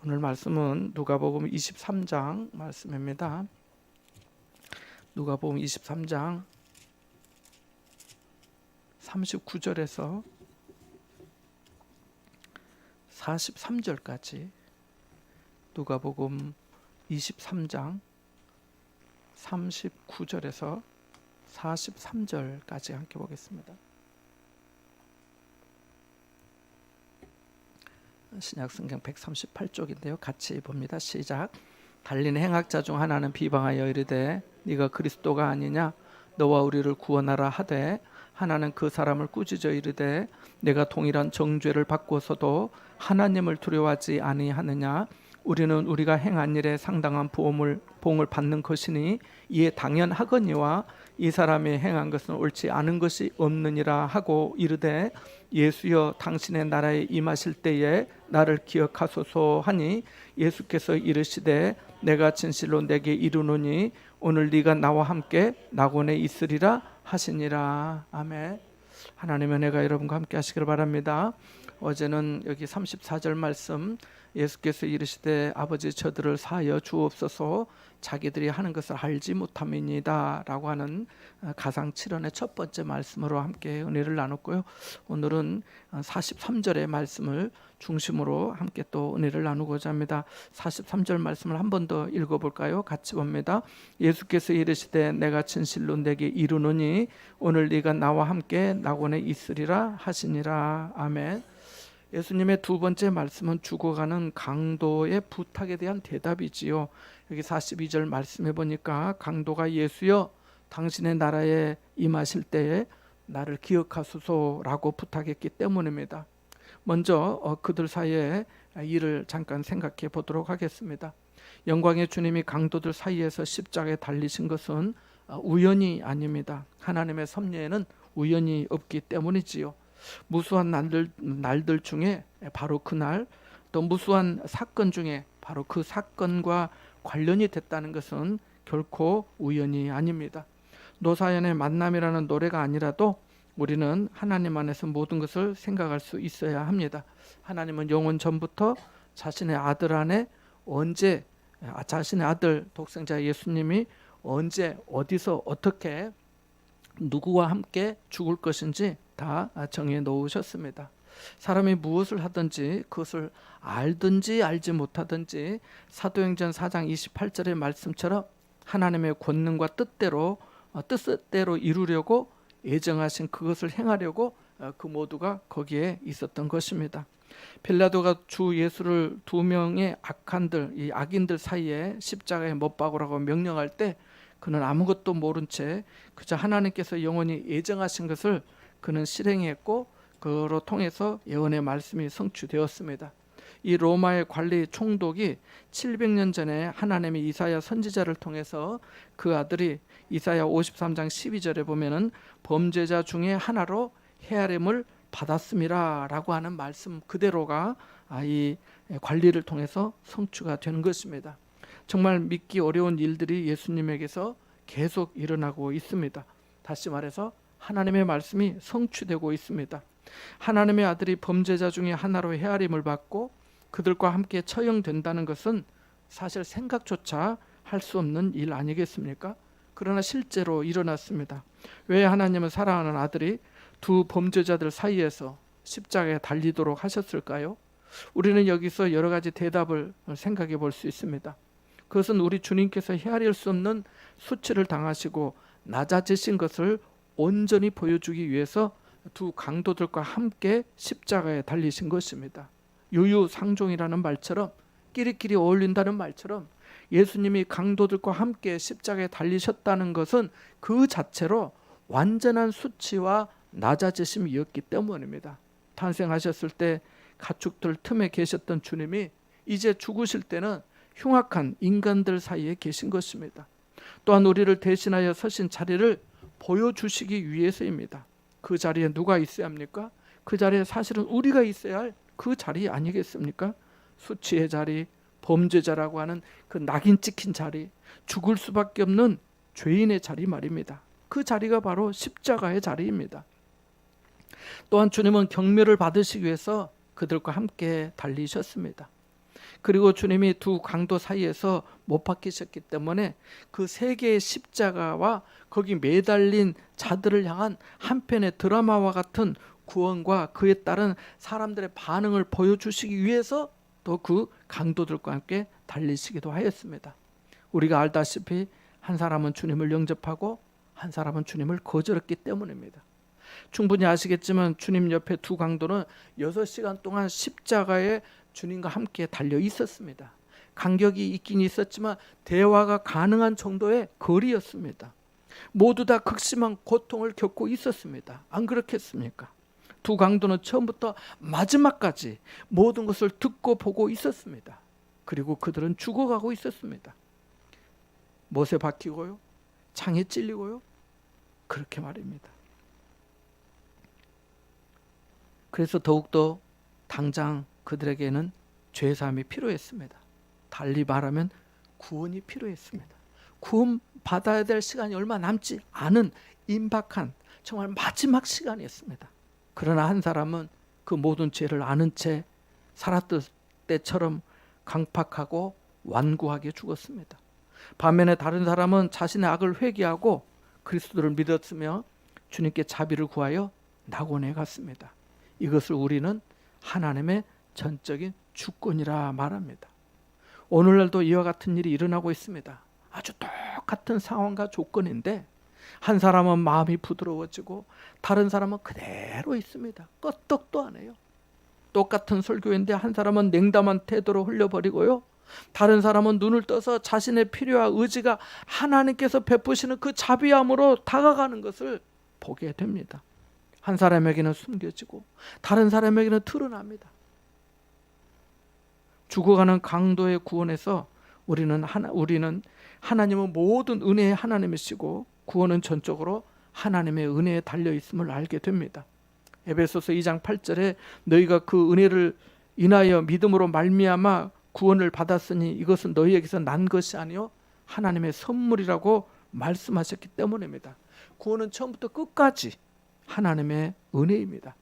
오늘 말씀은 누가복음 23장 말씀입니다. 누가복음 23장 39절에서 43절까지 누가복음 23장 39절에서 43절까지 함께 보겠습니다. 신약성경 138쪽인데요. 같이 봅니다. 시작. 달린 행악자 중 하나는 비방하여 이르되 네가 그리스도가 아니냐 너와 우리를 구원하라 하되 하나는 그 사람을 꾸짖어 이르되 내가 동일한 정죄를 받고서도 하나님을 두려워하지 아니하느냐 우리는 우리가 행한 일에 상당한 보응을 받는 것이니 이에 당연하거니와 이 사람이 행한 것은 옳지 않은 것이 없느니라 하고 이르되 예수여 당신의 나라에 임하실 때에 나를 기억하소서 하니 예수께서 이르시되 내가 진실로 내게 이르노니 오늘 네가 나와 함께 낙원에 있으리라 하시니라. 아멘. 하나님의 은혜가 여러분과 함께 하시기를 바랍니다. 어제는 여기 34절 말씀 예수께서 이르시되 아버지 저들을 사하여 주옵소서 자기들이 하는 것을 알지 못함이니이다 라고 하는 가상 7원의 첫 번째 말씀으로 함께 은혜를 나눴고요. 오늘은 43절의 말씀을 중심으로 함께 또 은혜를 나누고자 합니다. 43절 말씀을 한 번 더 읽어볼까요? 같이 봅니다. 예수께서 이르시되 내가 진실로 내게 이르노니 오늘 네가 나와 함께 낙원에 있으리라 하시니라. 아멘. 예수님의 두 번째 말씀은 죽어가는 강도의 부탁에 대한 대답이지요. 여기 42절 말씀해 보니까 강도가 예수여 당신의 나라에 임하실 때에 나를 기억하소서라고 부탁했기 때문입니다. 먼저 그들 사이에 일을 잠깐 생각해 보도록 하겠습니다. 영광의 주님이 강도들 사이에서 십자가에 달리신 것은 우연이 아닙니다. 하나님의 섭리에는 우연이 없기 때문이지요. 무수한 날들 중에 바로 그날 또 무수한 사건 중에 바로 그 사건과 관련이 됐다는 것은 결코 우연이 아닙니다. 노사연의 만남이라는 노래가 아니라도 우리는 하나님 안에서 모든 것을 생각할 수 있어야 합니다. 하나님은 영원 전부터 자신의 아들 안에 언제 자신의 아들 독생자 예수님이 언제 어디서 어떻게 누구와 함께 죽을 것인지 다 정해 놓으셨습니다. 사람이 무엇을 하든지 그것을 알든지 알지 못하든지 사도행전 4장 28절의 말씀처럼 하나님의 권능과 뜻대로 이루려고 예정하신 그것을 행하려고 그 모두가 거기에 있었던 것입니다. 빌라도가 주 예수를 두 명의 이 악인들 사이에 십자가에 못 박으라고 명령할 때 그는 아무것도 모른 채 그저 하나님께서 영원히 예정하신 것을 그는 실행했고 그로 통해서 예언의 말씀이 성취되었습니다. 이 로마의 관리 총독이 700년 전에 하나님의 이사야 선지자를 통해서 그 아들이 이사야 53장 12절에 보면은 범죄자 중에 하나로 헤아림을 받았음이라 라고 하는 말씀 그대로가 이 관리를 통해서 성취가 되는 것입니다. 정말 믿기 어려운 일들이 예수님에게서 계속 일어나고 있습니다. 다시 말해서 하나님의 말씀이 성취되고 있습니다. 하나님의 아들이 범죄자 중에 하나로 헤아림을 받고 그들과 함께 처형된다는 것은 사실 생각조차 할 수 없는 일 아니겠습니까? 그러나 실제로 일어났습니다. 왜 하나님은 사랑하는 아들이 두 범죄자들 사이에서 십자가에 달리도록 하셨을까요? 우리는 여기서 여러 가지 대답을 생각해 볼 수 있습니다. 그것은 우리 주님께서 헤아릴 수 없는 수치를 당하시고 낮아지신 것을 온전히 보여주기 위해서 두 강도들과 함께 십자가에 달리신 것입니다. 유유상종이라는 말처럼 끼리끼리 어울린다는 말처럼 예수님이 강도들과 함께 십자가에 달리셨다는 것은 그 자체로 완전한 수치와 낮아지심이었기 때문입니다. 탄생하셨을 때 가축들 틈에 계셨던 주님이 이제 죽으실 때는 흉악한 인간들 사이에 계신 것입니다. 또한 우리를 대신하여 서신 자리를 보여주시기 위해서입니다. 그 자리에 누가 있어야 합니까? 그 자리에 사실은 우리가 있어야 할 그 자리 아니겠습니까? 수치의 자리, 범죄자라고 하는 그 낙인 찍힌 자리, 죽을 수밖에 없는 죄인의 자리 말입니다. 그 자리가 바로 십자가의 자리입니다. 또한 주님은 경멸을 받으시기 위해서 그들과 함께 달리셨습니다. 그리고 주님이 두 강도 사이에서 못 박히셨기 때문에 그 세 개의 십자가와 거기 매달린 자들을 향한 한편의 드라마와 같은 구원과 그에 따른 사람들의 반응을 보여주시기 위해서 또 그 강도들과 함께 달리시기도 하였습니다. 우리가 알다시피 한 사람은 주님을 영접하고 한 사람은 주님을 거절했기 때문입니다. 충분히 아시겠지만 주님 옆에 두 강도는 6시간 동안 십자가에 주님과 함께 달려 있었습니다. 간격이 있긴 있었지만 대화가 가능한 정도의 거리였습니다. 모두 다 극심한 고통을 겪고 있었습니다. 안 그렇겠습니까? 두 강도는 처음부터 마지막까지 모든 것을 듣고 보고 있었습니다. 그리고 그들은 죽어가고 있었습니다. 못에 박히고요, 창에 찔리고요, 그렇게 말입니다. 그래서 더욱더 당장 그들에게는 죄사함이 필요했습니다. 달리 말하면 구원이 필요했습니다. 구원 받아야 될 시간이 얼마 남지 않은 임박한 정말 마지막 시간이었습니다. 그러나 한 사람은 그 모든 죄를 아는 채 살았을 때처럼 강팍하고 완고하게 죽었습니다. 반면에 다른 사람은 자신의 악을 회개하고 그리스도를 믿었으며 주님께 자비를 구하여 낙원에 갔습니다. 이것을 우리는 하나님의 전적인 주권이라 말합니다. 오늘날도 이와 같은 일이 일어나고 있습니다. 아주 똑같은 상황과 조건인데 한 사람은 마음이 부드러워지고 다른 사람은 그대로 있습니다. 끄떡도 안 해요. 똑같은 설교인데 한 사람은 냉담한 태도로 흘려버리고요, 다른 사람은 눈을 떠서 자신의 필요와 의지가 하나님께서 베푸시는 그 자비함으로 다가가는 것을 보게 됩니다. 한 사람에게는 숨겨지고 다른 사람에게는 드러납니다. 죽어가는 강도의 구원에서 우리는 하나님은 모든 은혜의 하나님이시고 구원은 전적으로 하나님의 은혜에 달려 있음을 알게 됩니다. 에베소서 2장 8절에 너희가 그 은혜를 인하여 믿음으로 말미암아 구원을 받았으니 이것은 너희에게서 난 것이 아니요 하나님의 선물이라고 말씀하셨기 때문입니다. 구원은 처음부터 끝까지 하나님의 은혜입니다.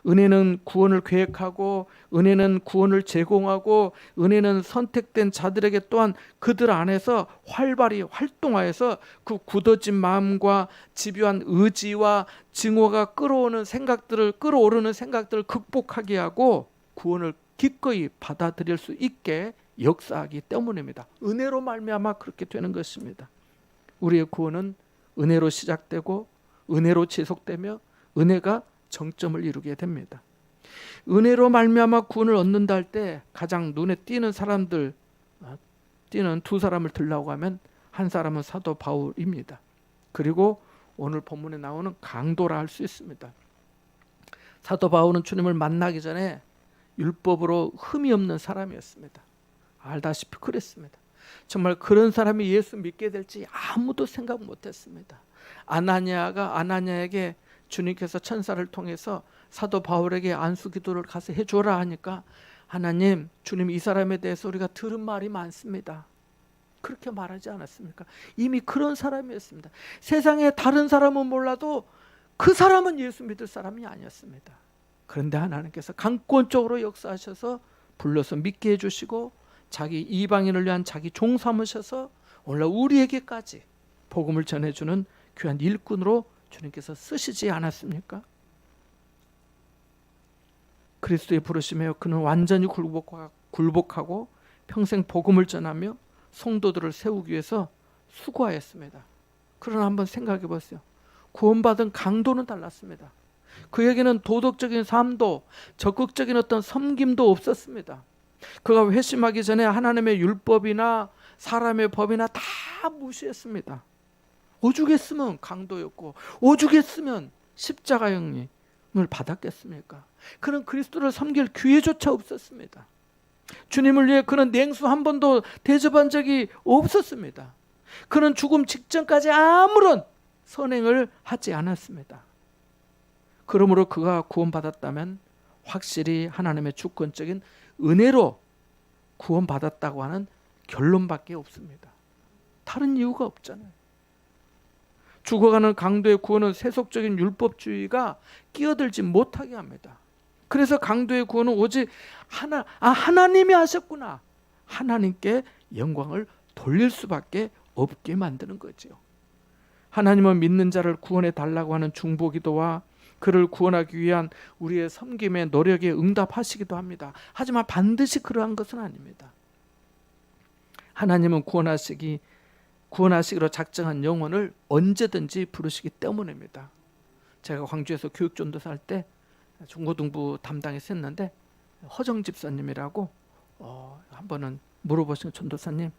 은혜는 구원을 계획하고 은혜는 구원을 제공하고 은혜는 선택된 자들에게 또한 그들 안에서 활발히 활동하여서 그 굳어진 마음과 집요한 의지와 증오가 끌어오르는 생각들을 극복하게 하고 구원을 기꺼이 받아들일 수 있게 역사하기 때문입니다. 은혜로 말미암아 그렇게 되는 것입니다. 우리의 구원은 은혜로 시작되고 은혜로 지속되며 은혜가 정점을 이루게 됩니다. 은혜로 말미암아 구원을 얻는다 할 때 가장 눈에 띄는 두 사람을 들라고 하면 한 사람은 사도 바울입니다. 그리고 오늘 본문에 나오는 강도라 할 수 있습니다. 사도 바울은 주님을 만나기 전에 율법으로 흠이 없는 사람이었습니다. 알다시피 그랬습니다. 정말 그런 사람이 예수 믿게 될지 아무도 생각 못했습니다. 아나니아에게 주님께서 천사를 통해서 사도 바울에게 안수 기도를 가서 해줘라 하니까 하나님, 주님 이 사람에 대해서 우리가 들은 말이 많습니다. 그렇게 말하지 않았습니까? 이미 그런 사람이었습니다. 세상에 다른 사람은 몰라도 그 사람은 예수 믿을 사람이 아니었습니다. 그런데 하나님께서 강권적으로 역사하셔서 불러서 믿게 해주시고 자기 이방인을 위한 자기 종 삼으셔서 오늘 우리에게까지 복음을 전해주는 귀한 일꾼으로 주님께서 쓰시지 않았습니까? 그리스도의 부르심에 그는 완전히 굴복하고 평생 복음을 전하며 성도들을 세우기 위해서 수고하였습니다. 그러나 한번 생각해 보세요. 구원받은 강도는 달랐습니다. 그에게는 도덕적인 삶도 적극적인 어떤 섬김도 없었습니다. 그가 회심하기 전에 하나님의 율법이나 사람의 법이나 다 무시했습니다. 오죽했으면 강도였고 오죽했으면 십자가형을 받았겠습니까? 그는 그리스도를 섬길 기회조차 없었습니다. 주님을 위해 그는 냉수 한 번도 대접한 적이 없었습니다. 그는 죽음 직전까지 아무런 선행을 하지 않았습니다. 그러므로 그가 구원받았다면 확실히 하나님의 주권적인 은혜로 구원받았다고 하는 결론밖에 없습니다. 다른 이유가 없잖아요. 죽어가는 강도의 구원은 세속적인 율법주의가 끼어들지 못하게 합니다. 그래서 강도의 구원은 오직 하나님이 하셨구나. 하나님께 영광을 돌릴 수밖에 없게 만드는 거죠. 하나님은 믿는 자를 구원해 달라고 하는 중보기도와 그를 구원하기 위한 우리의 섬김의 노력에 응답하시기도 합니다. 하지만 반드시 그러한 것은 아닙니다. 하나님은 구원하시기로 작정한 영혼을 언제든지 부르시기 때문입니다. 제가 광주에서 교육전도사 할 때 중고등부 담당해서 했는데 허정 집사님이라고 한 번은 물어보신 전도사님,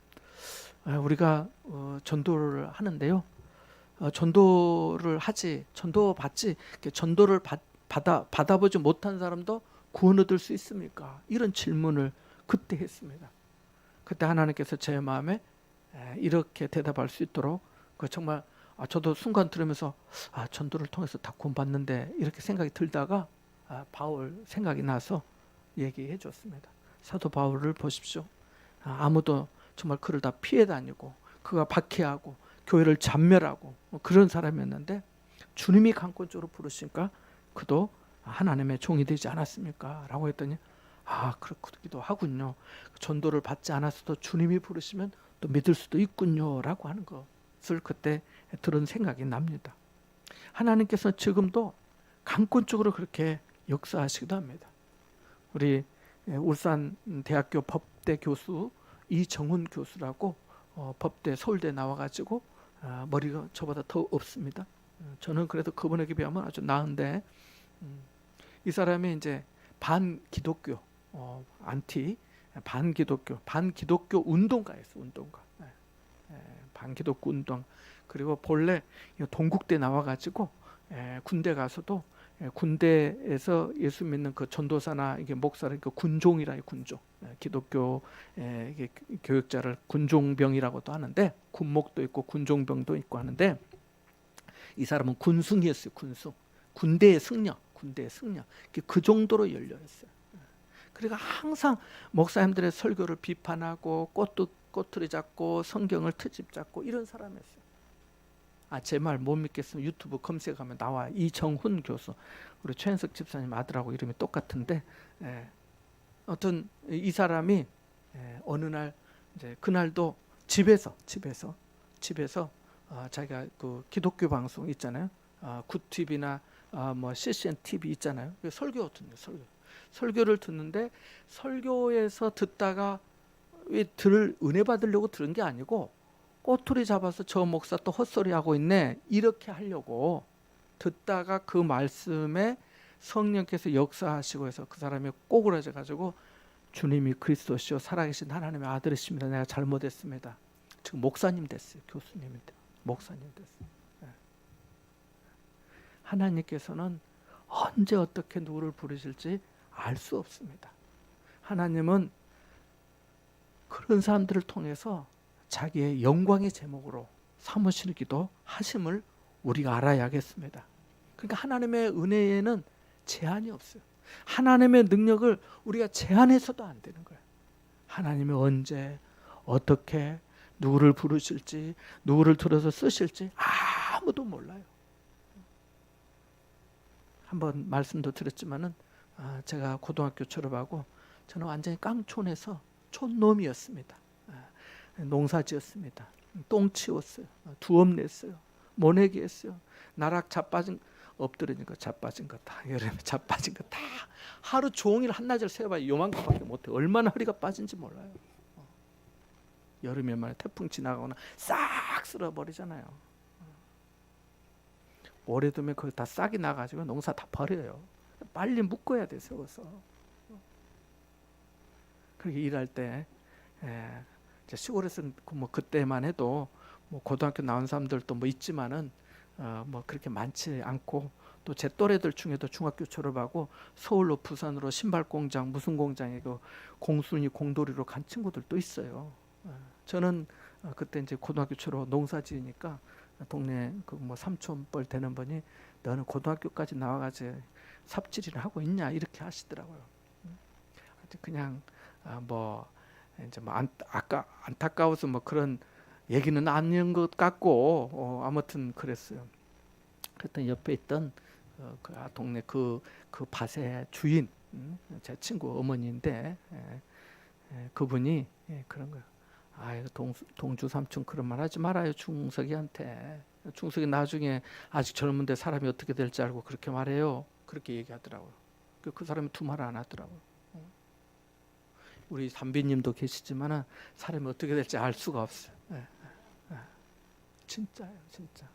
우리가 전도를 하는데요, 전도를 하지, 전도 받지, 전도를 받아보지 못한 사람도 구원 얻을 수 있습니까? 이런 질문을 그때 했습니다. 그때 하나님께서 제 마음에 이렇게 대답할 수 있도록 정말 저도 순간 들으면서 전도를 통해서 다 구원받는데 이렇게 생각이 들다가 바울 생각이 나서 얘기해 줬습니다. 사도 바울을 보십시오. 아무도 정말 그를 다 피해 다니고 그가 박해하고 교회를 잔멸하고 그런 사람이었는데 주님이 강권적으로 부르시니까 그도 하나님의 종이 되지 않았습니까? 라고 했더니 그렇기도 하군요. 전도를 받지 않았어도 주님이 부르시면 또 믿을 수도 있군요 라고 하는 것을 그때 들은 생각이 납니다. 하나님께서 지금도 강권적으로 그렇게 역사하시기도 합니다. 우리 울산 대학교 법대 교수 이정훈 교수라고 법대 서울대 나와가지고 머리가 저보다 더 없습니다. 저는 그래도 그분에게 비하면 아주 나은데 이 사람이 이제 반기독교 반기독교 운동가였어. 운동가. 반기독교 운동. 그리고 본래 동국대 나와가지고 군대 가서도 군대에서 예수 믿는 그 전도사나 이게 목사를 군종이라 군종, 기독교 이게 교육자를 군종병이라고도 하는데 군목도 있고 군종병도 있고 하는데 이 사람은 군승이었어요. 군대의 승려. 그 정도로 연료했어요. 그러니까 항상 목사님들의 설교를 비판하고 꼬투리 잡고 성경을 트집 잡고 이런 사람이었어요. 제 말 못 믿겠으면 유튜브 검색하면 나와. 이정훈 교수, 우리 최현석 집사님 아들하고 이름이 똑같은데, 아무튼 이 사람이 어느 날 이제 그날도 집에서 자기가 그 기독교 방송 있잖아요. 굿TV나 뭐 CCN TV 있잖아요. 설교를 듣는데 설교에서 듣다가 은혜 받으려고 들은 게 아니고 꼬투리 잡아서 저 목사 또 헛소리 하고 있네 이렇게 하려고 듣다가 그 말씀에 성령께서 역사하시고 해서 그 사람이 꼬꾸라져 가지고 주님이 그리스도시요 살아계신 하나님의 아들이십니다. 내가 잘못했습니다. 지금 목사님 됐어요. 교수님인데 목사님 됐어요. 하나님께서는 언제 어떻게 누구를 부르실지 알 수 없습니다. 하나님은 그런 사람들을 통해서 자기의 영광의 제목으로 삼으시기도 하심을 우리가 알아야겠습니다. 그러니까 하나님의 은혜에는 제한이 없어요. 하나님의 능력을 우리가 제한해서도 안 되는 거예요. 하나님이 언제 어떻게 누구를 부르실지 누구를 들어서 쓰실지 아무도 몰라요. 한번 말씀도 드렸지만은 제가 고등학교 졸업하고 저는 완전히 깡촌에서 촌놈이었습니다. 농사지었습니다. 똥 치웠어요. 두업 냈어요. 모내기 했어요. 나락 자빠진 엎드리니까 자빠진 거 다 여름에 자빠진 거 다 하루 종일 한나절 세어봐야 요만큼밖에 못해. 얼마나 허리가 빠진지 몰라요. 여름에 말에 태풍 지나가거나 싹 쓸어버리잖아요. 오래 두면 거기 다 싹이 나가지고 농사 다 버려요. 빨리 묶어야 돼 세워서. 그렇게 일할 때 시골에서 뭐 그때만 해도 뭐 고등학교 나온 사람들도 뭐 있지만은 뭐 그렇게 많지 않고 또 제 또래들 중에도 중학교 졸업하고 서울로 부산으로 신발 공장 무슨 공장에 그 공순이 공돌이로 간 친구들도 있어요. 저는 그때 이제 고등학교 졸업 농사 지으니까 동네 그 뭐 삼촌뻘 되는 분이 너는 고등학교까지 나와가지고 삽질이나 하고 있냐 이렇게 하시더라고요. 그냥 뭐 이제 뭐 안타까워서 뭐 그런 얘기는 아닌 것 같고 아무튼 그랬어요. 그랬더니 옆에 있던 그 동네 그 밭의 주인 제 친구 어머니인데 그분이 그런 거예요. 동주 삼촌 그런 말 하지 말아요 중석이한테. 중석이 나중에 아직 젊은데 사람이 어떻게 될지 알고 그렇게 말해요. 그렇게 얘기하더라고요. 그 사람이 두 말 안 하더라고요. 우리 담비님도 계시지만 사람이 어떻게 될지 알 수가 없어요. 진짜예요, 진짜.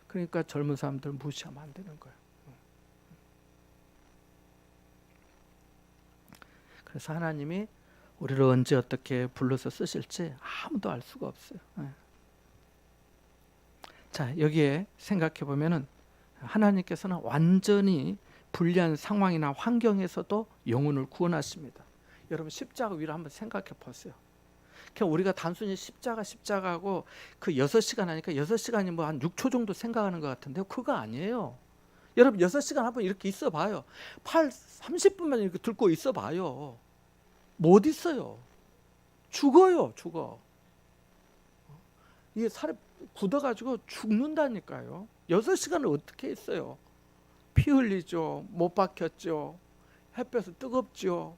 그러니까 젊은 사람들 무시하면 안 되는 거예요. 그래서 하나님이 우리를 언제 어떻게 불러서 쓰실지 아무도 알 수가 없어요. 자, 여기에 생각해 보면은 하나님께서는 완전히 불리한 상황이나 환경에서도 영혼을 구원하십니다. 여러분 십자가 위로 한번 생각해 보세요. 그냥 우리가 단순히 십자가하고 그 6시간 하니까 6시간이 뭐 한 6초 정도 생각하는 것 같은데요. 그거 아니에요. 여러분 6시간 한번 이렇게 있어 봐요. 30분만 이렇게 들고 있어 봐요. 못 있어요. 죽어요. 죽어. 이게 살이 굳어가지고 죽는다니까요. 6시간을 어떻게 있어요. 피 흘리죠. 못 박혔죠. 햇볕은 뜨겁죠.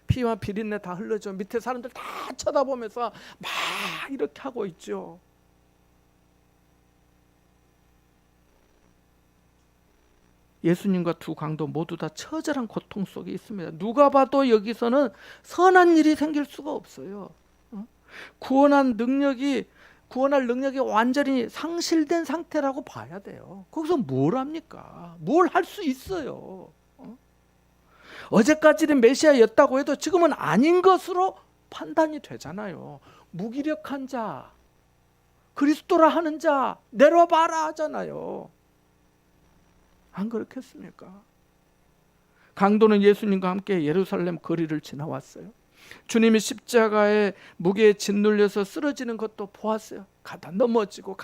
피와 비린내 다 흘러져. 밑에 사람들 다 쳐다보면서 막 이렇게 하고 있죠. 예수님과 두 강도 모두 다 처절한 고통 속에 있습니다. 누가 봐도 여기서는 선한 일이 생길 수가 없어요. 구원할 능력이 완전히 상실된 상태라고 봐야 돼요. 거기서 뭘 합니까? 뭘 할 수 있어요? 어제까지는 메시아였다고 해도 지금은 아닌 것으로 판단이 되잖아요. 무기력한 자, 그리스도라 하는 자 내려봐라 하잖아요. 안 그렇겠습니까? 강도는 예수님과 함께 예루살렘 거리를 지나왔어요. 주님이 십자가에 무게에 짓눌려서 쓰러지는 것도 보았어요. 가다 넘어지고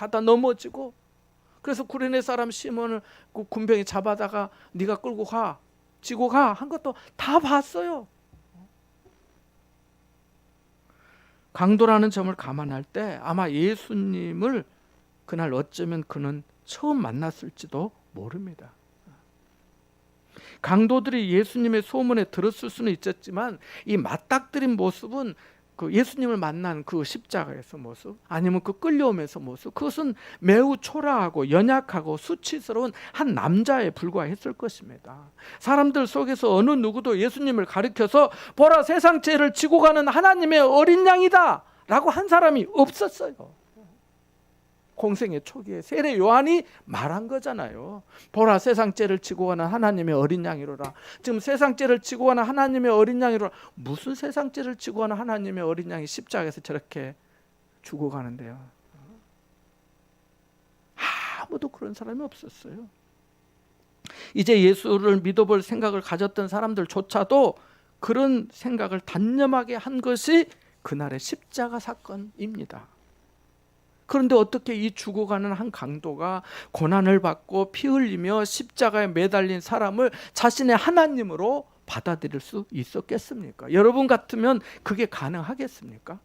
그래서 구레네 사람 시몬을 그 군병이 잡아다가 네가 끌고 가, 지고 가 한 것도 다 봤어요. 강도라는 점을 감안할 때 아마 예수님을 그날 어쩌면 그는 처음 만났을지도 모릅니다. 강도들이 예수님의 소문에 들었을 수는 있었지만 이 맞닥뜨린 모습은 그 예수님을 만난 그 십자가에서 모습, 아니면 그 끌려오면서 모습, 그것은 매우 초라하고 연약하고 수치스러운 한 남자에 불과했을 것입니다. 사람들 속에서 어느 누구도 예수님을 가리켜서 보라 세상 죄를 지고 가는 하나님의 어린 양이다 라고 한 사람이 없었어요. 공생의 초기에 세례 요한이 말한 거잖아요. 보라 세상 죄를 지고 가는 하나님의 어린 양이로라. 지금 세상 죄를 지고 가는 하나님의 어린 양이로라. 무슨 세상 죄를 지고 가는 하나님의 어린 양이 십자가에서 저렇게 죽어가는데요. 아무도 그런 사람이 없었어요. 이제 예수를 믿어볼 생각을 가졌던 사람들조차도 그런 생각을 단념하게 한 것이 그날의 십자가 사건입니다. 그런데 어떻게 이 죽어가는 한 강도가 고난을 받고 피 흘리며 십자가에 매달린 사람을 자신의 하나님으로 받아들일 수 있었겠습니까? 여러분 같으면 그게 가능하겠습니까?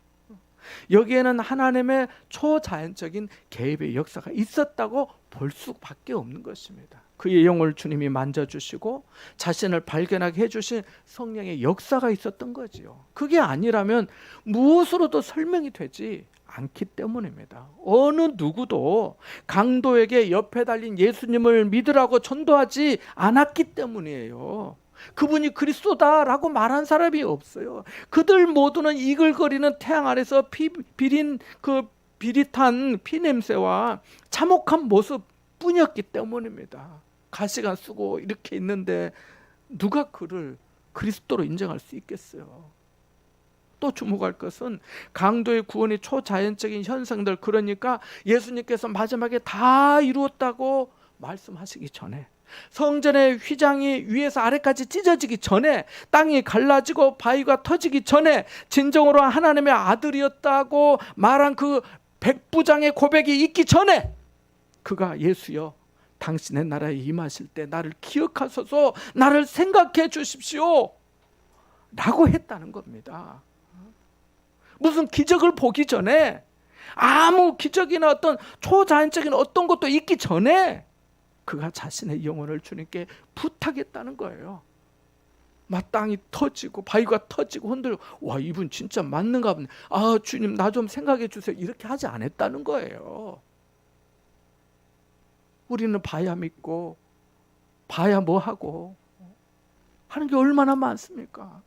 여기에는 하나님의 초자연적인 개입의 역사가 있었다고 볼 수밖에 없는 것입니다. 그의 영을 주님이 만져주시고 자신을 발견하게 해주신 성령의 역사가 있었던 거지요. 그게 아니라면 무엇으로도 설명이 되지 않기 때문입니다. 어느 누구도 강도에게 옆에 달린 예수님을 믿으라고 전도하지 않았기 때문이에요. 그분이 그리스도다라고 말한 사람이 없어요. 그들 모두는 이글거리는 태양 아래서 비릿한 피냄새와 참혹한 모습뿐이었기 때문입니다. 가시관 쓰고 이렇게 있는데 누가 그를 그리스도로 인정할 수 있겠어요? 또 주목할 것은 강도의 구원이 초자연적인 현상들, 그러니까 예수님께서 마지막에 다 이루었다고 말씀하시기 전에, 성전의 휘장이 위에서 아래까지 찢어지기 전에, 땅이 갈라지고 바위가 터지기 전에 진정으로 하나님의 아들이었다고 말한 그 백부장의 고백이 있기 전에 그가 예수여 당신의 나라에 임하실 때 나를 기억하소서, 나를 생각해 주십시오 라고 했다는 겁니다. 무슨 기적을 보기 전에, 아무 기적이나 어떤 초자연적인 어떤 것도 있기 전에 그가 자신의 영혼을 주님께 부탁했다는 거예요. 막 땅이 터지고 바위가 터지고 흔들고, 와, 이분 진짜 맞는가 보네. 아, 주님 나 좀 생각해 주세요. 이렇게 하지 않았다는 거예요. 우리는 봐야 믿고 봐야 뭐 하고 하는 게 얼마나 많습니까?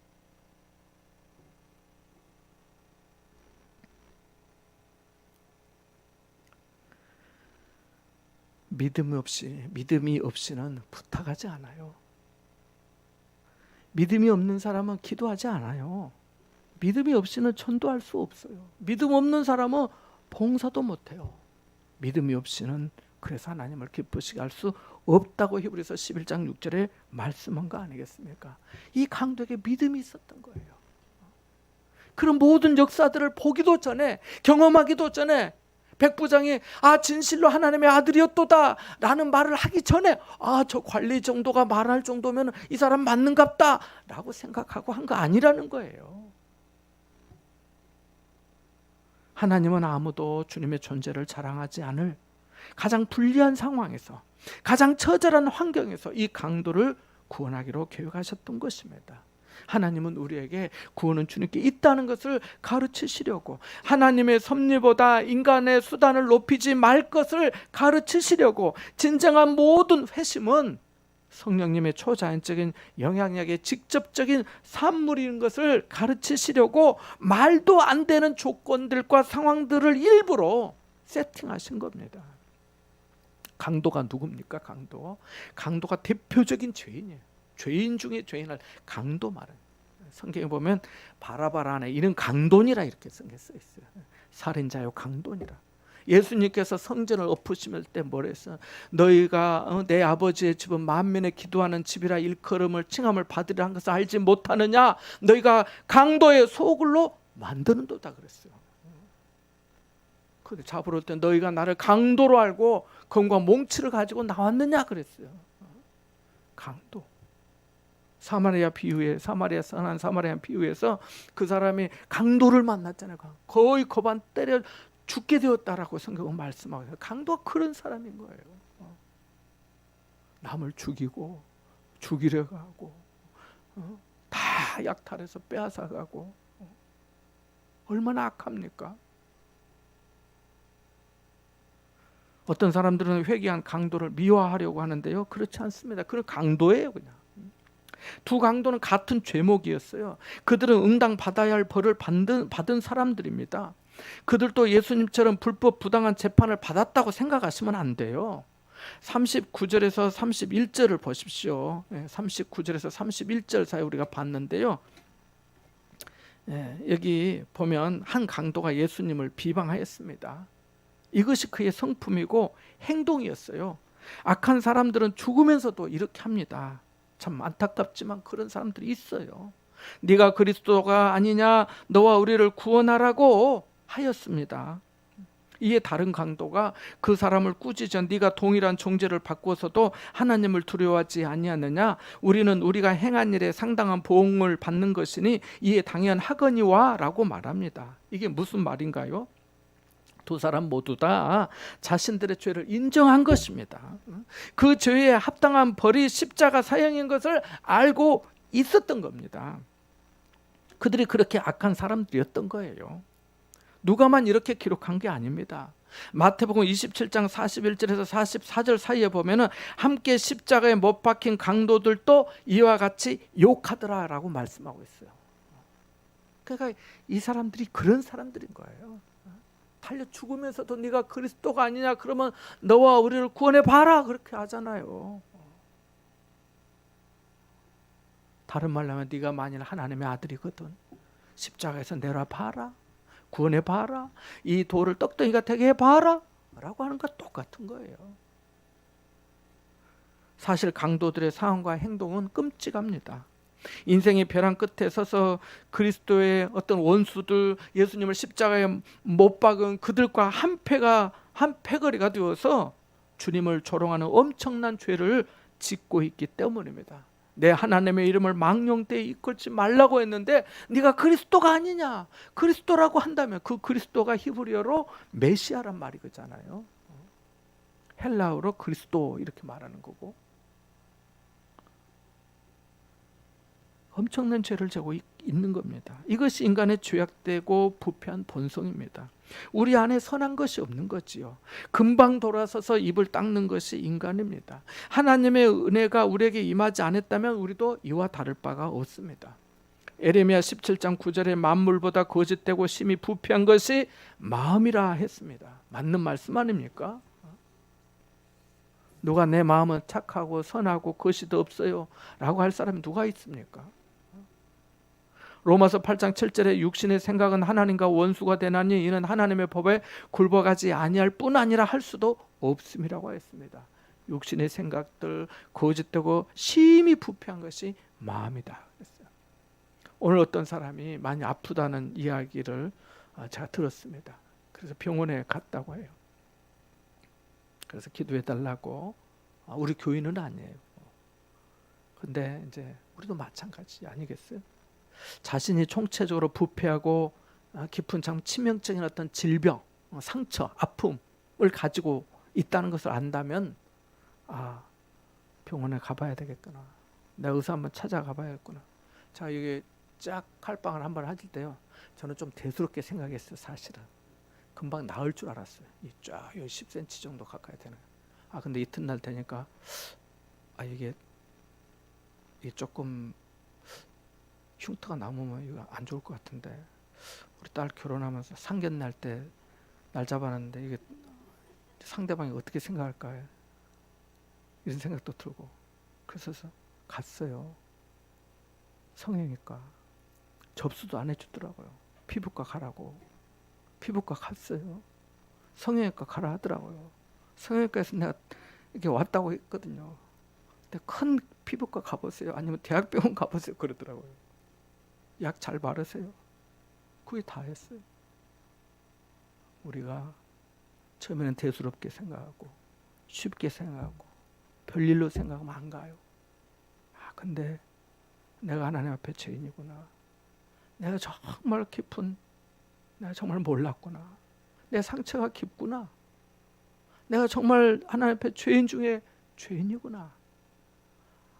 믿음이 없이는 부탁하지 않아요. 믿음이 없는 사람은 기도하지 않아요. 믿음이 없이는 전도할 수 없어요. 믿음 없는 사람은 봉사도 못해요. 믿음이 없이는 그래서 하나님을 기쁘시게 할 수 없다고 히브리서 11장 6절에 말씀한 거 아니겠습니까? 이 강도에게 믿음이 있었던 거예요. 그런 모든 역사들을 보기도 전에, 경험하기도 전에 백부장이 진실로 하나님의 아들이었도다 라는 말을 하기 전에 저 관리 정도가 말할 정도면 이 사람 맞는갑다 라고 생각하고 한 거 아니라는 거예요. 하나님은 아무도 주님의 존재를 자랑하지 않을 가장 불리한 상황에서, 가장 처절한 환경에서 이 강도를 구원하기로 계획하셨던 것입니다. 하나님은 우리에게 구원은 주님께 있다는 것을 가르치시려고, 하나님의 섭리보다 인간의 수단을 높이지 말 것을 가르치시려고, 진정한 모든 회심은 성령님의 초자연적인 영향력의 직접적인 산물인 것을 가르치시려고 말도 안 되는 조건들과 상황들을 일부러 세팅하신 겁니다. 강도가 누굽니까? 강도가 대표적인 죄인이에요. 죄인 중에 죄인을 강도 말은, 성경에 보면 바라바라 안에 이는 강도니라 이렇게 써 있어요. 살인자요 강도니라. 예수님께서 성전을 엎으실 때 뭐랬어요? 너희가 내 아버지의 집은 만민의 기도하는 집이라 일컬음을 칭함을 받으리라 한 것을 알지 못하느냐? 너희가 강도의 소굴로 만드는도다 그랬어요. 근데 잡으러 올 때 너희가 나를 강도로 알고 검과 몽치를 가지고 나왔느냐 그랬어요. 강도. 사마리아 선한 사마리아 비유에서 그 사람이 강도를 만났잖아요. 거의 거반 때려 죽게 되었다라고 성경은 말씀하고 있어요. 강도가 그런 사람인 거예요. 남을 죽이고 죽이려고 하고 다 약탈해서 빼앗아가고 얼마나 악합니까? 어떤 사람들은 회개한 강도를 미화하려고 하는데요, 그렇지 않습니다. 그건 강도예요. 그냥 두 강도는 같은 죄목이었어요. 그들은 응당 받아야 할 벌을 받은 사람들입니다. 그들도 예수님처럼 불법 부당한 재판을 받았다고 생각하시면 안 돼요. 39절에서 31절을 보십시오. 39절에서 31절 사이 우리가 봤는데요, 여기 보면 한 강도가 예수님을 비방하였습니다. 이것이 그의 성품이고 행동이었어요. 악한 사람들은 죽으면서도 이렇게 합니다. 참 안타깝지만 그런 사람들이 있어요. 네가 그리스도가 아니냐, 너와 우리를 구원하라고 하였습니다. 이에 다른 강도가 그 사람을 꾸짖어 네가 동일한 정죄를 받고서도 하나님을 두려워하지 아니하느냐? 우리는 우리가 행한 일에 상당한 보응을 받는 것이니 이에 당연하거니와 라고 말합니다. 이게 무슨 말인가요? 두 사람 모두 다 자신들의 죄를 인정한 것입니다. 그 죄에 합당한 벌이 십자가 사형인 것을 알고 있었던 겁니다. 그들이 그렇게 악한 사람들이었던 거예요. 누가만 이렇게 기록한 게 아닙니다. 마태복음 27장 41절에서 44절 사이에 보면은 함께 십자가에 못 박힌 강도들도 이와 같이 욕하더라라고 말씀하고 있어요. 그러니까 이 사람들이 그런 사람들인 거예요. 달려 죽으면서도 네가 그리스도가 아니냐, 그러면 너와 우리를 구원해 봐라, 그렇게 하잖아요. 다른 말로 하면 네가 만일 하나님의 아들이거든 십자가에서 내려 봐라, 구원해 봐라, 이 돌을 떡덩이가 되게 해 봐라 라고 하는 것 똑같은 거예요. 사실 강도들의 상황과 행동은 끔찍합니다. 인생의 벼랑 끝에 서서 그리스도의 어떤 원수들, 예수님을 십자가에 못 박은 그들과 한 패거리가 되어서 주님을 조롱하는 엄청난 죄를 짓고 있기 때문입니다. 내 하나님의 이름을 망령되이 이끌지 말라고 했는데 네가 그리스도가 아니냐, 그리스도라고 한다면 그 그리스도가 히브리어로 메시아란 말이잖아요. 헬라어로 그리스도 이렇게 말하는 거고, 엄청난 죄를 지고 있는 겁니다. 이것이 인간의 죄악되고 부패한 본성입니다. 우리 안에 선한 것이 없는 거지요. 금방 돌아서서 입을 닦는 것이 인간입니다. 하나님의 은혜가 우리에게 임하지 않았다면 우리도 이와 다를 바가 없습니다. 에레미야 17장 9절에 만물보다 거짓되고 심히 부패한 것이 마음이라 했습니다. 맞는 말씀 아닙니까? 누가 내 마음은 착하고 선하고 것이 더 없어요 라고 할 사람이 누가 있습니까? 로마서 8장 7절에 육신의 생각은 하나님과 원수가 되나니 이는 하나님의 법에 굴복하지 아니할 뿐 아니라 할 수도 없음이라고 했습니다. 육신의 생각들 거짓되고 심히 부패한 것이 마음이다 했어요. 오늘 어떤 사람이 많이 아프다는 이야기를 제가 들었습니다. 그래서 병원에 갔다고 해요. 그래서 기도해 달라고. 우리 교인은 아니에요. 근데 이제 우리도 마찬가지 아니겠어요? 자신이 총체적으로 부패하고 깊은 참 치명적인 어떤 질병, 상처, 아픔을 가지고 있다는 것을 안다면 병원에 가봐야 되겠구나. 내 의사 한번 찾아가 봐야겠구나. 자, 이게 쫙 칼빵을 한번 하실 때요, 저는 좀 대수롭게 생각했어요. 사실은 금방 나을 줄 알았어요. 이 쫙 10cm 정도 가까이 되는. 근데 이튿날 되니까 이게 조금 흉터가 남으면 이거 안 좋을 것 같은데, 우리 딸 결혼하면서 상견 때 날 잡아놨는데 이게 상대방이 어떻게 생각할까 이런 생각도 들고, 그래서 갔어요. 성형외과 접수도 안 해주더라고요. 피부과 가라고. 피부과 갔어요. 성형외과 가라 하더라고요. 성형외과에서 내가 이렇게 왔다고 했거든요. 근데 큰 피부과 가보세요, 아니면 대학병원 가보세요 그러더라고요. 약 잘 바르세요. 그게 다 했어요. 우리가 처음에는 대수롭게 생각하고 쉽게 생각하고 별일로 생각하면 안 가요. 근데 내가 하나님 앞에 죄인이구나. 내가 정말 내가 정말 몰랐구나. 내 상처가 깊구나. 내가 정말 하나님 앞에 죄인 중에 죄인이구나.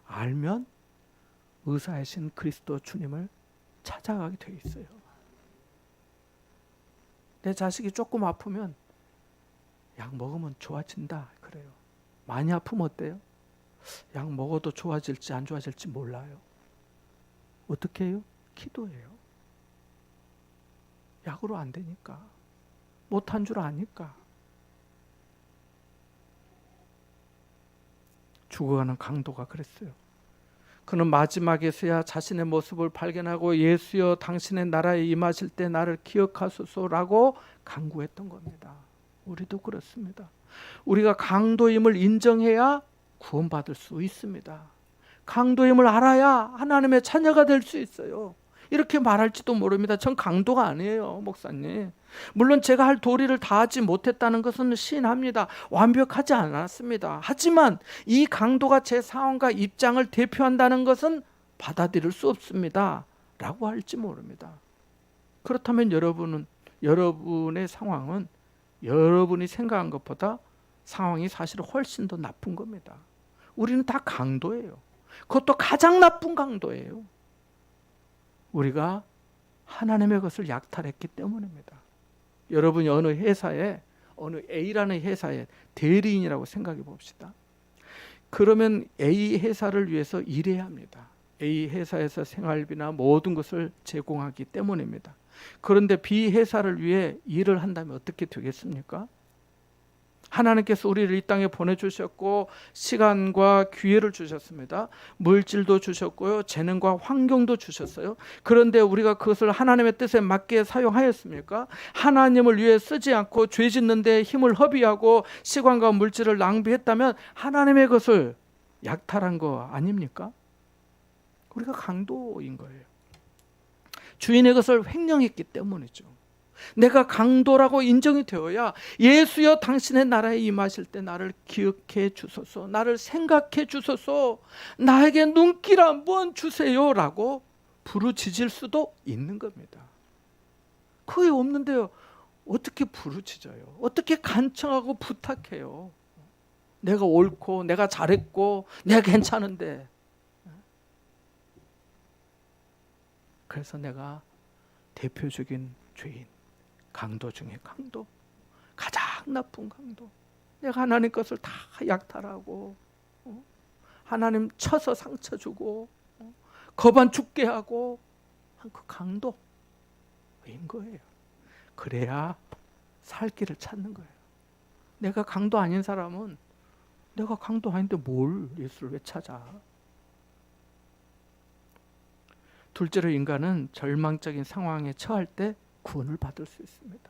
알면 의사이신 그리스도 주님을 찾아가게 돼 있어요. 내 자식이 조금 아프면 약 먹으면 좋아진다 그래요. 많이 아프면 어때요? 약 먹어도 좋아질지 안 좋아질지 몰라요. 어떻게 해요? 기도해요. 약으로 안 되니까, 못한 줄 아니까. 죽어가는 강도가 그랬어요. 그는 마지막에서야 자신의 모습을 발견하고 예수여 당신의 나라에 임하실 때 나를 기억하소서라고 간구했던 겁니다. 우리도 그렇습니다. 우리가 강도임을 인정해야 구원받을 수 있습니다. 강도임을 알아야 하나님의 자녀가 될 수 있어요. 이렇게 말할지도 모릅니다. 전 강도가 아니에요, 목사님. 물론 제가 할 도리를 다하지 못했다는 것은 시인합니다. 완벽하지 않았습니다. 하지만 이 강도가 제 상황과 입장을 대표한다는 것은 받아들일 수 없습니다 라고 할지 모릅니다. 그렇다면 여러분의 상황은 여러분이 생각한 것보다 상황이 사실 훨씬 더 나쁜 겁니다. 우리는 다 강도예요. 그것도 가장 나쁜 강도예요. 우리가 하나님의 것을 약탈했기 때문입니다. 여러분이 어느 A라는 회사의 대리인이라고 생각해 봅시다. 그러면 A 회사를 위해서 일해야 합니다. A 회사에서 생활비나 모든 것을 제공하기 때문입니다. 그런데 B 회사를 위해 일을 한다면 어떻게 되겠습니까? 하나님께서 우리를 이 땅에 보내주셨고 시간과 기회를 주셨습니다. 물질도 주셨고요, 재능과 환경도 주셨어요. 그런데 우리가 그것을 하나님의 뜻에 맞게 사용하였습니까? 하나님을 위해 쓰지 않고 죄 짓는 데 힘을 허비하고 시간과 물질을 낭비했다면 하나님의 것을 약탈한 거 아닙니까? 우리가 강도인 거예요. 주인의 것을 횡령했기 때문이죠. 내가 강도라고 인정이 되어야 예수여 당신의 나라에 임하실 때 나를 기억해 주소서, 나를 생각해 주소서, 나에게 눈길 한번 주세요 라고 부르짖을 수도 있는 겁니다. 그게 없는데요, 어떻게 부르짖어요? 어떻게 간청하고 부탁해요? 내가 옳고 내가 잘했고 내가 괜찮은데. 그래서 내가 대표적인 죄인, 강도 중에 강도, 가장 나쁜 강도, 내가 하나님 것을 다 약탈하고 하나님 쳐서 상처 주고 거반 죽게 하고 한 그 강도인 거예요. 그래야 살 길을 찾는 거예요. 내가 강도 아닌 사람은 내가 강도 아닌데 뭘 예수를 왜 찾아? 둘째로, 인간은 절망적인 상황에 처할 때 구원을 받을 수 있습니다.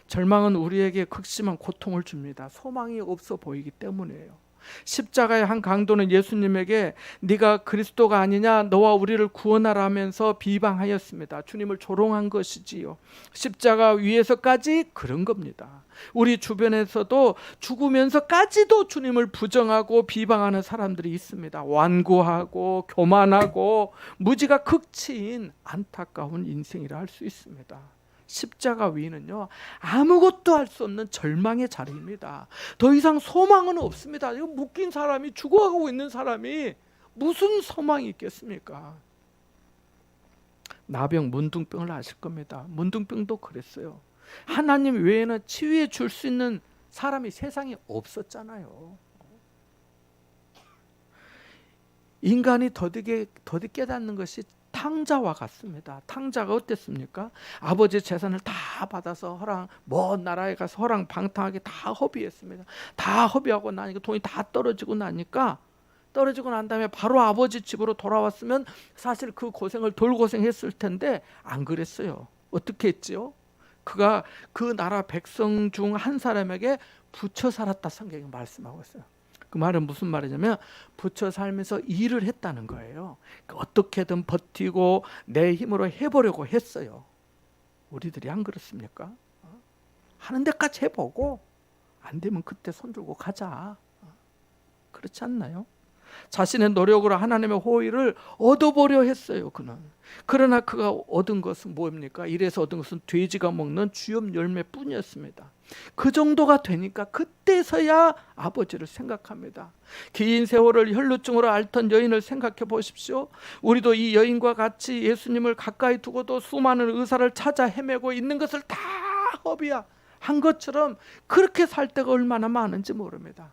절망은 우리에게 극심한 고통을 줍니다. 소망이 없어 보이기 때문이에요. 십자가의 한 강도는 예수님에게 네가 그리스도가 아니냐, 너와 우리를 구원하라 하면서 비방하였습니다. 주님을 조롱한 것이지요. 십자가 위에서까지 그런 겁니다. 우리 주변에서도 죽으면서까지도 주님을 부정하고 비방하는 사람들이 있습니다. 완고하고 교만하고 무지가 극치인 안타까운 인생이라 할 수 있습니다. 십자가 위는요, 아무것도 할 수 없는 절망의 자리입니다. 더 이상 소망은 없습니다. 이거 묶인 사람이, 죽어가고 있는 사람이 무슨 소망이 있겠습니까? 나병, 문둥병을 아실 겁니다. 문둥병도 그랬어요. 하나님 외에는 치유해 줄 수 있는 사람이 세상에 없었잖아요. 인간이 더디게 깨닫는 것이 탕자와 같습니다. 탕자가 어땠습니까? 아버지 재산을 다 받아서 먼 나라에 가서 허랑방탕하게 다 허비했습니다. 다 허비하고 나니까 돈이 다 떨어지고 난 다음에 바로 아버지 집으로 돌아왔으면 사실 그 고생을 덜 고생했을 텐데 안 그랬어요. 어떻게 했지요? 그가 그 나라 백성 중 한 사람에게 붙여 살았다, 성경이 말씀하고 있어요. 그 말은 무슨 말이냐면 붙여 살면서 일을 했다는 거예요. 어떻게든 버티고 내 힘으로 해보려고 했어요. 우리들이 안 그렇습니까? 하는 데까지 해보고 안 되면 그때 손 들고 가자. 그렇지 않나요? 자신의 노력으로 하나님의 호의를 얻어보려 했어요. 그는. 그러나 그가 얻은 것은 뭡니까? 이래서 얻은 것은 돼지가 먹는 주엽 열매뿐이었습니다. 그 정도가 되니까 그때서야 아버지를 생각합니다. 긴 세월을 혈루증으로 앓던 여인을 생각해 보십시오. 우리도 이 여인과 같이 예수님을 가까이 두고도 수많은 의사를 찾아 헤매고 있는 것을 다 허비야 한 것처럼 그렇게 살 때가 얼마나 많은지 모릅니다.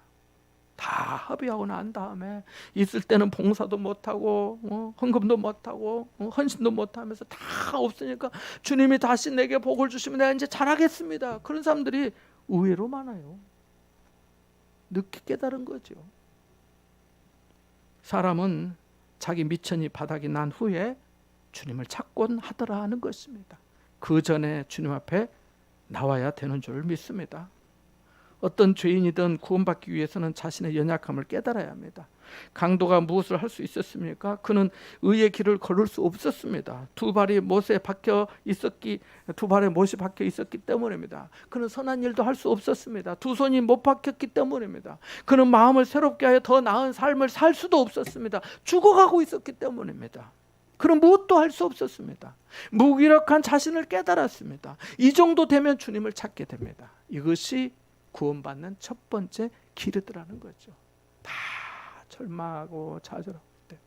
다 합의하고 난 다음에 있을 때는 봉사도 못하고 헌금도 못하고 헌신도 못하면서 다 없으니까 주님이 다시 내게 복을 주시면 내가 이제 잘하겠습니다. 그런 사람들이 의외로 많아요. 늦게 깨달은 거죠. 사람은 자기 미천이 바닥이 난 후에 주님을 찾곤 하더라 하는 것입니다. 그 전에 주님 앞에 나와야 되는 줄 믿습니다. 어떤 죄인이든 구원받기 위해서는 자신의 연약함을 깨달아야 합니다. 강도가 무엇을 할 수 있었습니까? 그는 의의 길을 걸을 수 없었습니다. 두 발에 못이 박혀 있었기 때문입니다. 그는 선한 일도 할 수 없었습니다. 두 손이 못 박혔기 때문입니다. 그는 마음을 새롭게 하여 더 나은 삶을 살 수도 없었습니다. 죽어가고 있었기 때문입니다. 그는 무엇도 할 수 없었습니다. 무기력한 자신을 깨달았습니다. 이 정도 되면 주님을 찾게 됩니다. 이것이 구원받는 첫 번째 길이더라는 거죠. 다 절망하고 좌절할 때,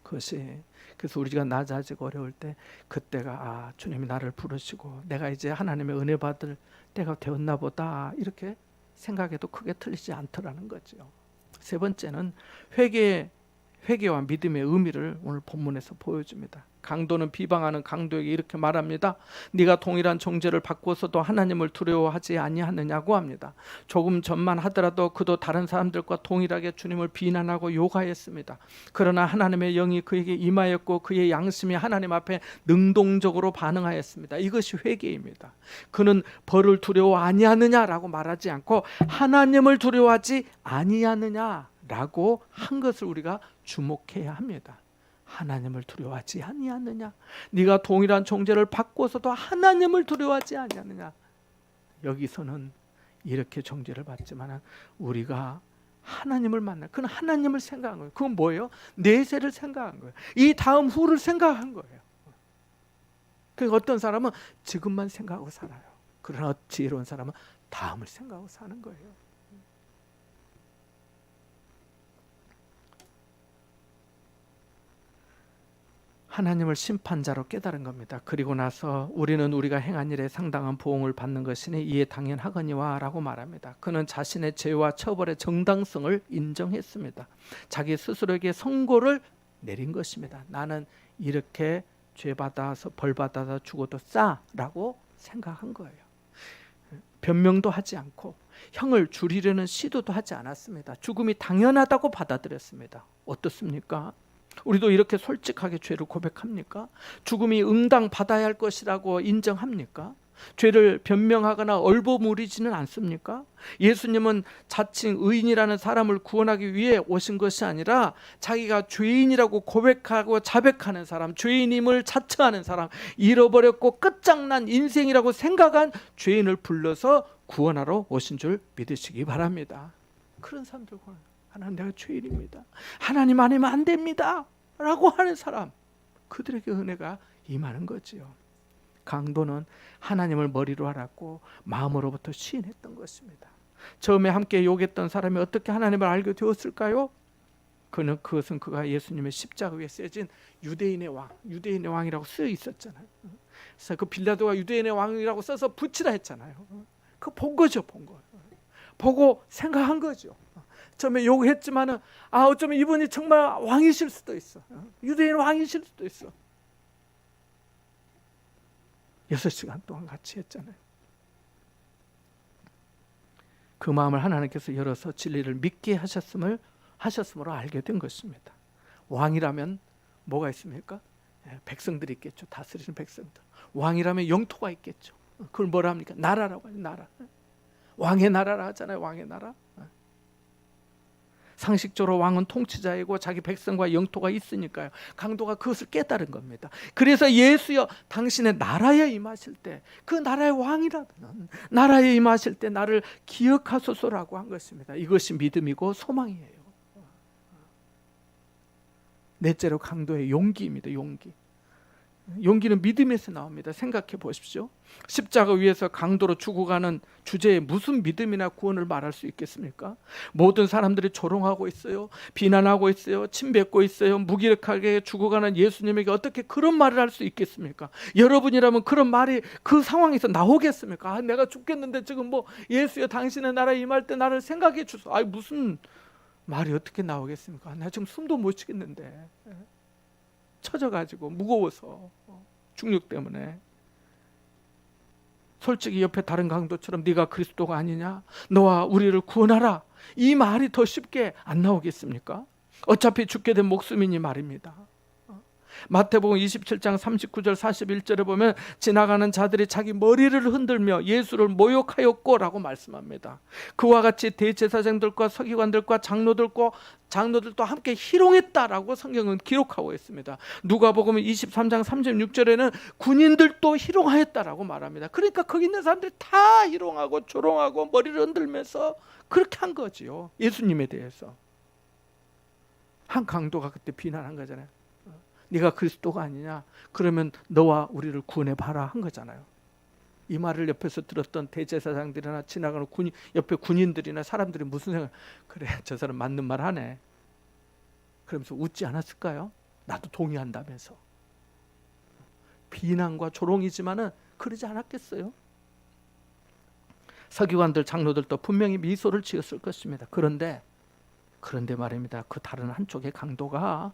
그래서 우리가 낮아지고 어려울 때 그때가 주님이 나를 부르시고 내가 이제 하나님의 은혜 받을 때가 되었나 보다, 이렇게 생각해도 크게 틀리지 않더라는 거죠. 세 번째는 회개와 믿음의 의미를 오늘 본문에서 보여줍니다. 강도는 비방하는 강도에게 이렇게 말합니다. 네가 동일한 정죄를 받고서도 하나님을 두려워하지 아니하느냐고 합니다. 조금 전만 하더라도 그도 다른 사람들과 동일하게 주님을 비난하고 욕하였습니다. 그러나 하나님의 영이 그에게 임하였고 그의 양심이 하나님 앞에 능동적으로 반응하였습니다. 이것이 회개입니다. 그는 벌을 두려워 아니하느냐라고 말하지 않고 하나님을 두려워하지 아니하느냐라고 한 것을 우리가 주목해야 합니다. 하나님을 두려워하지 아니하느냐? 네가 동일한 정죄를 받고서도 하나님을 두려워하지 아니하느냐? 여기서는 이렇게 정죄를 받지만 우리가 하나님을 만나, 그건 하나님을 생각한 거예요. 그건 뭐예요? 내세를 생각한 거예요. 이 다음 후를 생각한 거예요. 그러니까 어떤 사람은 지금만 생각하고 살아요. 그러나 지혜로운 사람은 다음을 생각하고 사는 거예요. 하나님을 심판자로 깨달은 겁니다. 그리고 나서 우리는 우리가 행한 일에 상당한 보응을 받는 것이니 이에 당연하거니와 라고 말합니다. 그는 자신의 죄와 처벌의 정당성을 인정했습니다. 자기 스스로에게 선고를 내린 것입니다. 나는 이렇게 죄받아서 벌받아서 죽어도 싸라고 생각한 거예요. 변명도 하지 않고 형을 줄이려는 시도도 하지 않았습니다. 죽음이 당연하다고 받아들였습니다. 어떻습니까? 우리도 이렇게 솔직하게 죄를 고백합니까? 죽음이 응당 받아야 할 것이라고 인정합니까? 죄를 변명하거나 얼버무리지는 않습니까? 예수님은 자칭 의인이라는 사람을 구원하기 위해 오신 것이 아니라 자기가 죄인이라고 고백하고 자백하는 사람, 죄인임을 자처하는 사람, 잃어버렸고 끝장난 인생이라고 생각한 죄인을 불러서 구원하러 오신 줄 믿으시기 바랍니다. 그런 사람들 하나님, 내가 죄인입니다. 하나님 아니면 안 됩니다. 라고 하는 사람, 그들에게 은혜가 임하는 거지요. 강도는 하나님을 머리로 알았고 마음으로부터 시인했던 것입니다. 처음에 함께 욕했던 사람이 어떻게 하나님을 알게 되었을까요? 그것은 그가 예수님의 십자가 위에 쓰여진 유대인의 왕이라고 쓰여 있었잖아요. 그래서 그 빌라도가 유대인의 왕이라고 써서 붙이라 했잖아요. 그거 본 거죠, 본 거. 보고 생각한 거죠. 처음에 욕했지만은 어쩌면 이분이 정말 왕이실 수도 있어. 유대인 왕이실 수도 있어. 6시간 동안 같이 했잖아요. 그 마음을 하나님께서 열어서 진리를 믿게 하셨으므로 알게 된 것입니다. 왕이라면 뭐가 있습니까? 백성들이 있겠죠. 다스리는 백성들. 왕이라면 영토가 있겠죠. 그걸 뭐라 합니까? 나라라고 해요. 나라. 왕의 나라라 하잖아요. 왕의 나라. 상식적으로 왕은 통치자이고 자기 백성과 영토가 있으니까요. 강도가 그것을 깨달은 겁니다. 그래서 예수여, 당신의 나라에 임하실 때, 그 나라의 왕이라면 나라에 임하실 때 나를 기억하소서라고 한 것입니다. 이것이 믿음이고 소망이에요. 넷째로 강도의 용기입니다. 용기는 믿음에서 나옵니다. 생각해 보십시오. 십자가 위에서 강도로 죽어가는 주제에 무슨 믿음이나 구원을 말할 수 있겠습니까? 모든 사람들이 조롱하고 있어요. 비난하고 있어요. 침뱉고 있어요. 무기력하게 죽어가는 예수님에게 어떻게 그런 말을 할 수 있겠습니까? 여러분이라면 그런 말이 그 상황에서 나오겠습니까? 내가 죽겠는데 지금 예수여, 당신의 나라에 임할 때 나를 생각해 주소. 무슨 말이 어떻게 나오겠습니까? 나 지금 숨도 못 쉬겠는데. 처져가지고 무거워서, 중력 때문에. 솔직히 옆에 다른 강도처럼 네가 그리스도가 아니냐, 너와 우리를 구원하라, 이 말이 더 쉽게 안 나오겠습니까? 어차피 죽게 된 목숨이니 말입니다. 마태복음 27장 39절 41절에 보면 지나가는 자들이 자기 머리를 흔들며 예수를 모욕하였고라고 말씀합니다. 그와 같이 대제사장들과 서기관들과 장로들도 함께 희롱했다라고 성경은 기록하고 있습니다. 누가복음 23장 36절에는 군인들도 희롱하였다라고 말합니다. 그러니까 거기 있는 사람들이 다 희롱하고 조롱하고 머리를 흔들면서 그렇게 한 거지요. 예수님에 대해서. 한 강도가 그때 비난한 거잖아요. 네가 그리스도가 아니냐? 그러면 너와 우리를 구원해 봐라 한 거잖아요. 이 말을 옆에서 들었던 대제사장들이나 지나가는 옆에 군인들이나 사람들이 무슨 생각? 그래, 저 사람 맞는 말 하네. 그러면서 웃지 않았을까요? 나도 동의한다면서. 비난과 조롱이지만은 그러지 않았겠어요? 서기관들, 장로들도 분명히 미소를 지었을 것입니다. 그런데 말입니다. 그 다른 한쪽의 강도가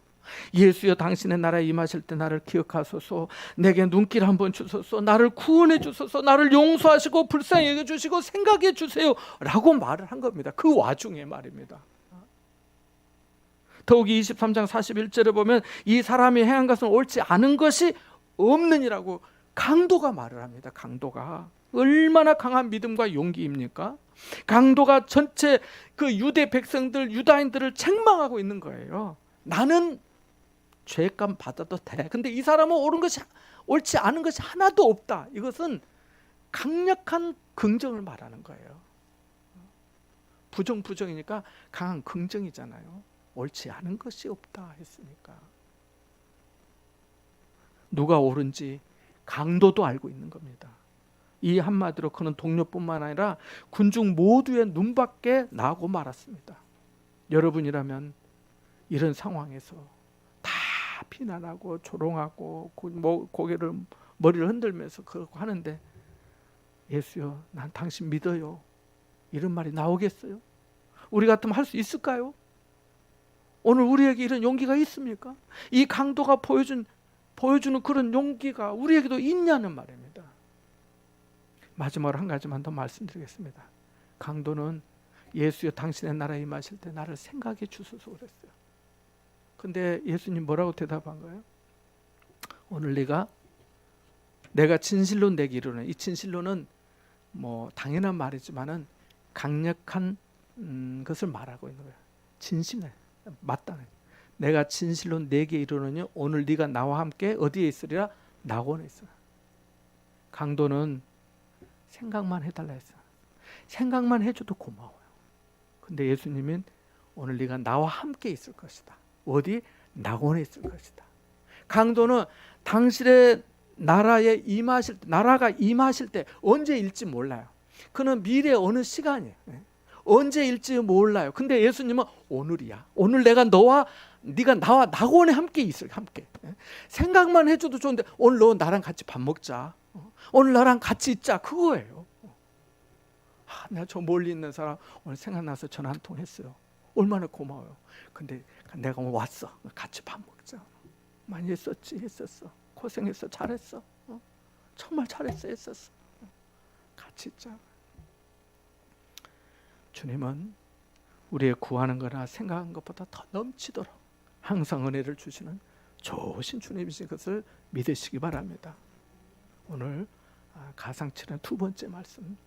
예수여, 당신의 나라에 임하실 때 나를 기억하소서, 내게 눈길 한번 주소서, 나를 구원해 주소서, 나를 용서하시고 불쌍히 여겨 주시고 생각해 주세요 라고 말을 한 겁니다. 그 와중에 말입니다. 더욱이 23장 41절에 보면 이 사람이 행한 것은 옳지 않은 것이 없느니라고 강도가 말을 합니다. 강도가 얼마나 강한 믿음과 용기입니까? 강도가 전체 그 유대 백성들, 유다인들을 책망하고 있는 거예요. 나는 죄값 받아도 돼. 근데 이 사람은 옳지 않은 것이 하나도 없다. 이것은 강력한 긍정을 말하는 거예요. 부정이니까 강한 긍정이잖아요. 옳지 않은 것이 없다 했으니까. 누가 옳은지 강도도 알고 있는 겁니다. 이 한마디로 그는 동료뿐만 아니라 군중 모두의 눈밖에 나고 말았습니다. 여러분이라면 이런 상황에서 다 비난하고 조롱하고 고개를 머리를 흔들면서 그러고 하는데 예수여 난 당신 믿어요 이런 말이 나오겠어요? 우리 같으면 할 수 있을까요? 오늘 우리에게 이런 용기가 있습니까? 이 강도가 보여주는 그런 용기가 우리에게도 있냐는 말입니다. 마지막으로 한 가지만 더 말씀드리겠습니다. 강도는 예수여 당신의 나라에 임하실 때 나를 생각해 주소서 그랬어요. 근데 예수님 뭐라고 대답한 거예요? 오늘 내가 진실로 내게 이르노니, 이 진실로는 뭐 당연한 말이지만은 강력한 것을 말하고 있는 거예요. 진심에 맞다는. 내가 진실로 내게 이르노니 오늘 네가 나와 함께 어디에 있으리라? 낙원에 있어. 강도는 생각만 해달라 했어. 생각만 해줘도 고마워요. 근데 예수님은 오늘 네가 나와 함께 있을 것이다. 어디? 낙원에 있을 것이다. 강도는 당신의 나라에 나라가 임하실 때 언제일지 몰라요. 그는 미래 어느 시간이에요. 언제일지 몰라요. 근데 예수님은 오늘이야. 오늘 네가 나와 낙원에 함께 있을 함께. 생각만 해줘도 좋은데 오늘 너 나랑 같이 밥 먹자. 오늘 나랑 같이 있자. 그거예요. 내가 저 멀리 있는 사람 오늘 생각나서 전화 한 통 했어요. 얼마나 고마워요. 근데 내가 오늘 왔어. 같이 밥 먹자. 많이 했었어. 고생했어. 잘했어. 정말 잘했어. 했었어. 같이 있자. 주님은 우리의 구하는 거나 생각하는 것보다 더 넘치도록 항상 은혜를 주시는 좋으신 주님이신 것을 믿으시기 바랍니다. 오늘 가상치는 두 번째 말씀